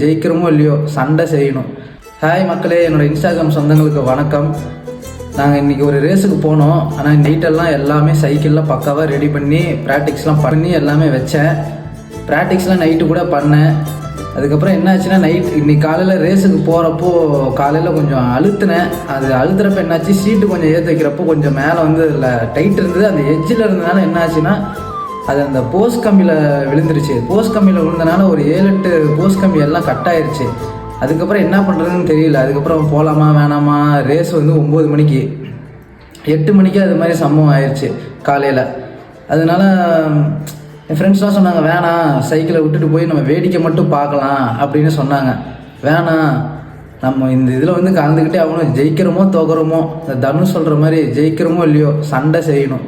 ஜெயிக்கிறோமோ இல்லையோ சண்டை செய்யணும். ஹாய் மக்களே, என்னோட இன்ஸ்டாகிராம் சொந்தங்களுக்கு வணக்கம். நாங்கள் இன்றைக்கி ஒரு ரேஸுக்கு போனோம். ஆனால் நைட்டெல்லாம் எல்லாமே சைக்கிள்லாம் பக்காவாக ரெடி பண்ணி ப்ராக்டிக்ஸ்லாம் பண்ணி எல்லாமே வச்சேன். ப்ராக்டிக்ஸ்லாம் நைட்டு கூட பண்ணேன். அதுக்கப்புறம் என்ன ஆச்சுன்னா, இன்னைக்கு காலையில் ரேஸுக்கு போகிறப்போ காலையில் கொஞ்சம் அழுத்தினேன். அது அழுத்துறப்ப என்னாச்சு, சீட்டு கொஞ்சம் ஏற்றி வைக்கிறப்போ கொஞ்சம் மேலே வந்து அதில் டைட் இருந்தது. அந்த எட்ஜில் இருந்ததுனால என்ன ஆச்சுன்னா, அது அந்த போஸ்ட் கம்பியில் விழுந்துருச்சு. போஸ்ட் கம்பியில் விழுந்தனால ஒரு 7-8 போஸ்ட் கம்பி எல்லாம் கட் ஆயிடுச்சு. அதுக்கப்புறம் என்ன பண்ணுறதுன்னு தெரியல. அதுக்கப்புறம் போகலாமா வேணாமா, ரேஸ் வந்து 9 மணிக்கு, 8 மணிக்கு அது மாதிரி சம்பவம் ஆயிடுச்சு காலையில். அதனால என் ஃப்ரெண்ட்ஸ்லாம் சொன்னாங்க, வேணாம் சைக்கிளை விட்டுட்டு போய் நம்ம வேடிக்கை மட்டும் பார்க்கலாம் அப்படின்னு சொன்னாங்க. வேணாம், நம்ம இந்த இதில் வந்து கலந்துக்கிட்டே ஆகணும். ஜெயிக்கிறோமோ தோக்குறோமோ, இந்த தனுஷ் சொல்கிற மாதிரி ஜெயிக்கிறோமோ இல்லையோ சண்டை செய்யணும்.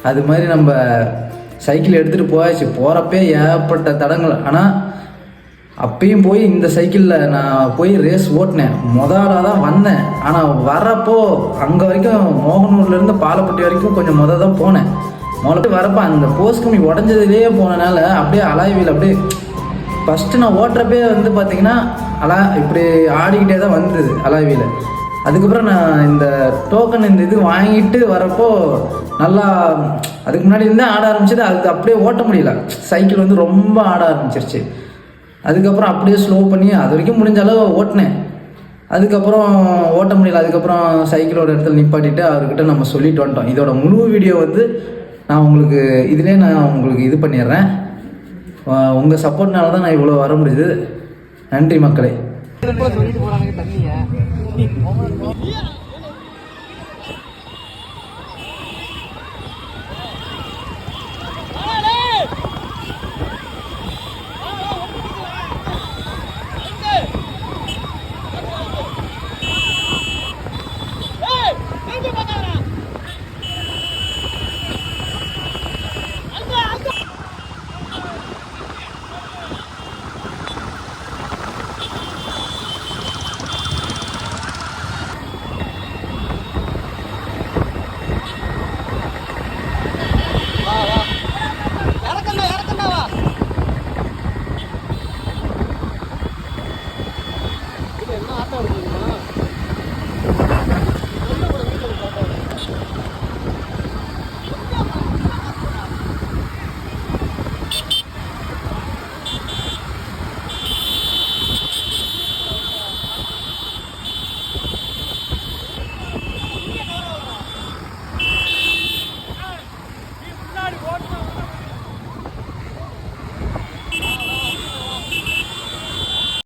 அது மாதிரி நம்ம சைக்கிள் எடுத்துகிட்டு போயாச்சு. போகிறப்பே ஏகப்பட்ட தடங்கள். ஆனால் அப்பயும் போய் இந்த சைக்கிளில் நான் போய் ரேஸ் ஓட்டினேன். முதலாக தான் வந்தேன். ஆனால் வரப்போ அங்கே வரைக்கும் மோகனூர்லேருந்து பாலப்பட்டி வரைக்கும் கொஞ்சம் தான் போனேன். முதல்ல வரப்போ அந்த போஸ்ட் கம்பி உடஞ்சதுலேயே போனனால அப்படியே அலாய்வில் அப்படியே ஃபஸ்ட்டு நான் ஓட்டுறப்பே வந்து பார்த்திங்கன்னா இப்படி ஆடிக்கிட்டே தான் வந்தது அலாய்வில். அதுக்கப்புறம் நான் இந்த டோக்கன் இந்த இது வாங்கிட்டு வரப்போ நல்லா அதுக்கு முன்னாடி இருந்தால் ஆட ஆரம்பிச்சது. அதுக்கு அப்படியே ஓட்ட முடியல. சைக்கிள் வந்து ரொம்ப ஆட ஆரம்பிச்சிருச்சு. அதுக்கப்புறம் அப்படியே ஸ்லோ பண்ணி அது வரைக்கும் முடிஞ்ச அளவு ஓட்டினேன். அதுக்கப்புறம் ஓட்ட முடியல. அதுக்கப்புறம் சைக்கிளோட இடத்துல நிப்பாட்டிட்டு அவர்கிட்ட நம்ம சொல்லிட்டு வந்துட்டோம். இதோட முழு வீடியோ வந்து நான் உங்களுக்கு இதிலே நான் உங்களுக்கு இது பண்ணிடுறேன். உங்கள் சப்போர்ட்னால தான் நான் இவ்வளோ வர முடியுது. நன்றி மக்களே.